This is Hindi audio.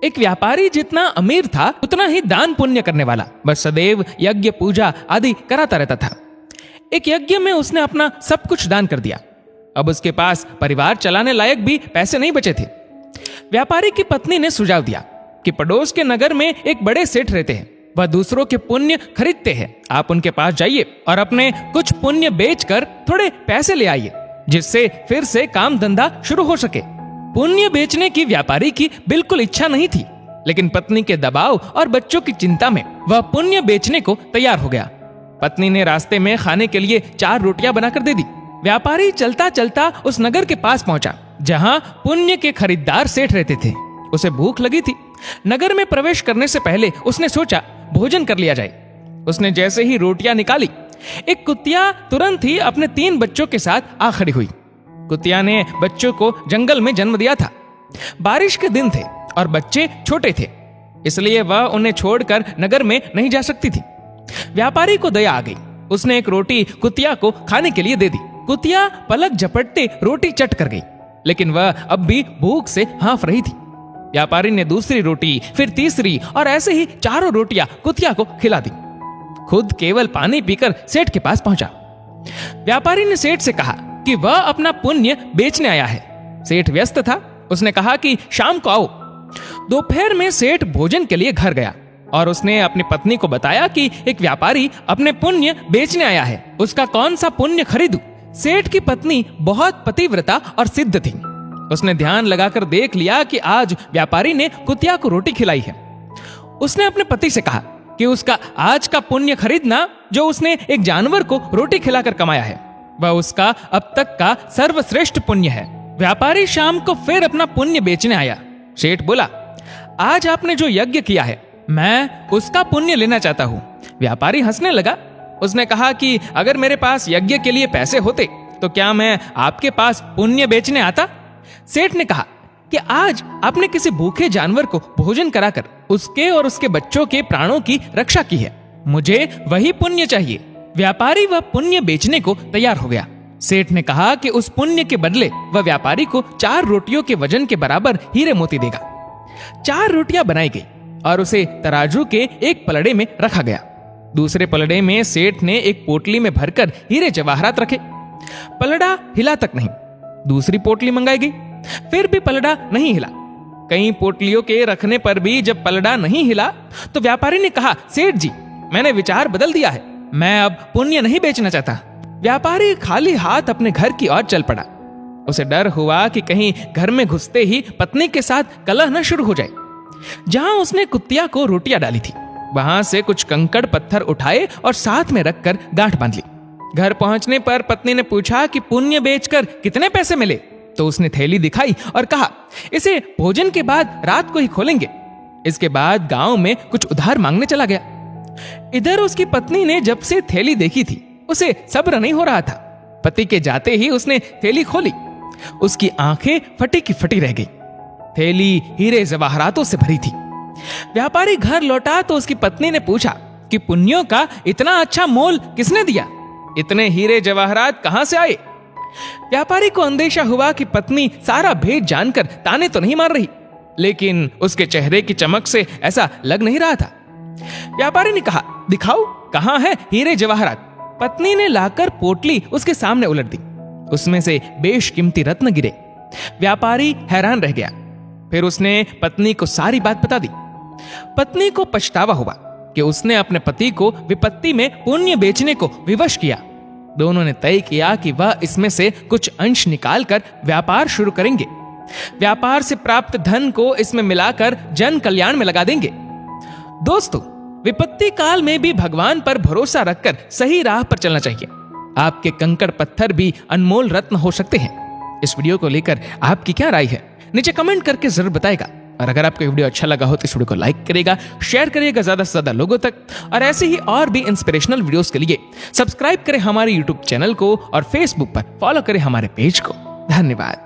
एक व्यापारी जितना अमीर था उतना ही दान पुण्य करने वाला, बस सदैव यज्ञ पूजा आदि कराता रहता था। एक यज्ञ में उसने अपना सब कुछ दान कर दिया। अब उसके पास परिवार चलाने लायक भी पैसे नहीं बचे थे। व्यापारी की पत्नी ने सुझाव दिया कि पड़ोस के नगर में एक बड़े सेठ रहते हैं, वह दूसरों के पुण्य खरीदते हैं। आप उनके पास जाइए और अपने कुछ पुण्य बेचकर थोड़े पैसे ले आइए, जिससे फिर से काम धंधा शुरू हो सके। पुण्य बेचने की व्यापारी की बिल्कुल इच्छा नहीं थी, लेकिन पत्नी के दबाव और बच्चों की चिंता में वह पुण्य बेचने को तैयार हो गया। पत्नी ने रास्ते में खाने के लिए 4 रोटियां बनाकर दे दी। व्यापारी चलता चलता उस नगर के पास पहुंचा जहां पुण्य के खरीदार सेठ रहते थे। उसे भूख लगी थी। नगर में प्रवेश करने से पहले उसने सोचा भोजन कर लिया जाए। उसने जैसे ही रोटियां निकाली, एक कुतिया तुरंत ही अपने 3 बच्चों के साथ आ खड़ी हुई। कुतिया ने बच्चों को जंगल में जन्म दिया था। बारिश के दिन थे और बच्चे छोटे थे, इसलिए वह उन्हें छोड़कर नगर में नहीं जा सकती थी। व्यापारी को दया आ गई। उसने एक रोटी कुतिया को खाने के लिए दे दी। कुतिया पलक झपटते रोटी चट कर गई, लेकिन वह अब भी भूख से हाँफ रही थी। व्यापारी ने दूसरी रोटी, फिर तीसरी और ऐसे ही 4 रोटियां कुतिया को खिला दी। खुद केवल पानी पीकर सेठ के पास पहुंचा। व्यापारी ने सेठ से कहा कि वह अपना पुण्य बेचने आया है। सेठ व्यस्त था। उसने कहा कि शाम को आओ। दोपहर में सेठ भोजन के लिए घर गया और उसने अपनी पत्नी को बताया कि एक व्यापारी अपने पुण्य बेचने आया है, उसका कौन सा पुण्य खरीदूं। सेठ की पत्नी बहुत पतिव्रता और सिद्ध थी। उसने ध्यान लगाकर देख लिया कि आज व्यापारी ने कुतिया को रोटी खिलाई है। उसने अपने पति से कहा कि उसका आज का पुण्य खरीदना जो उसने एक जानवर को रोटी खिलाकर कमाया है, वह उसका अब तक का सर्वश्रेष्ठ पुण्य है। व्यापारी शाम को फिर अपना पुण्य बेचने आया। सेठ बोला, आज आपने जो यज्ञ किया है, मैं उसका पुण्य लेना चाहता हूँ। व्यापारी हंसने लगा। उसने कहा कि अगर मेरे पास यज्ञ के लिए पैसे होते तो क्या मैं आपके पास पुण्य बेचने आता। सेठ ने कहा कि आज आपने किसी भूखे जानवर को भोजन कराकर उसके और उसके बच्चों के प्राणों की रक्षा की है, मुझे वही पुण्य चाहिए। व्यापारी वह पुण्य बेचने को तैयार हो गया। सेठ ने कहा कि उस पुण्य के बदले वह व्यापारी को 4 रोटियों के वजन के बराबर हीरे मोती देगा। 4 रोटियां बनाई गई और उसे तराजू के एक पलड़े में रखा गया। दूसरे पलड़े में सेठ ने एक पोटली में भरकर हीरे जवाहरात रखे। पलड़ा हिला तक नहीं। दूसरी पोटली मंगाई गई, फिर भी पलड़ा नहीं हिला। कई पोटलियों के रखने पर भी जब पलड़ा नहीं हिला तो व्यापारी ने कहा, सेठ जी, मैंने विचार बदल दिया है, मैं अब पुण्य नहीं बेचना चाहता। व्यापारी खाली हाथ अपने घर की ओर चल पड़ा। उसे डर हुआ कि कहीं घर में घुसते ही पत्नी के साथ कलह न शुरू हो जाए। जहां उसने कुतिया को रोटियां डाली थी, वहां से कुछ कंकड़ पत्थर उठाए और साथ में रखकर गांठ बांध ली। घर पहुंचने पर पत्नी ने पूछा कि पुण्य बेचकर कितने पैसे मिले। तो उसने थैली दिखाई और कहा, इसे भोजन के बाद रात को ही खोलेंगे। इसके बाद गांव में कुछ उधार मांगने चला गया। इधर उसकी पत्नी ने जब से थैली देखी थी, उसे सब्र नहीं हो रहा था। पति के जाते ही उसने थैली खोली। उसकी आंखें फटी की फटी रह गई। थैली हीरे जवाहरातों से भरी थी। व्यापारी घर लौटा तो उसकी पत्नी ने पूछा कि पुण्यों का इतना अच्छा मोल किसने दिया, इतने हीरे जवाहरात कहां से आए। व्यापारी को अंदेशा हुआ कि पत्नी सारा भेद जानकर ताने तो नहीं मार रही, लेकिन उसके चेहरे की चमक से ऐसा लग नहीं रहा था। व्यापारी ने कहा, दिखाओ कहां है हीरे जवाहरात। पत्नी ने लाकर पोटली उसके सामने उलट दी। उसमें से बेशकीमती रत्न गिरे। व्यापारी हैरान रह गया। फिर उसने पत्नी को सारी बात बता दी। पत्नी को पछतावा हुआ कि उसने अपने पति को विपत्ति में पुण्य बेचने को विवश किया। दोनों ने तय किया कि वह इसमें से कुछ अंश निकालकर व्यापार शुरू करेंगे। व्यापार से प्राप्त धन को इसमें मिलाकर जन कल्याण में लगा देंगे। दोस्तों, विपत्ति काल में भी भगवान पर भरोसा रखकर सही राह पर चलना चाहिए। आपके कंकड़ पत्थर भी अनमोल रत्न हो सकते हैं। इस वीडियो को लेकर आपकी क्या राय है, नीचे कमेंट करके जरूर बताएगा। और अगर आपको वीडियो अच्छा लगा हो तो इस वीडियो को लाइक करेगा, शेयर करिएगा ज्यादा से ज्यादा लोगों तक। और ऐसे ही और भी इंस्पिरेशनल वीडियोस के लिए सब्सक्राइब करें हमारे यूट्यूब चैनल को और फेसबुक पर फॉलो करें हमारे पेज को। धन्यवाद।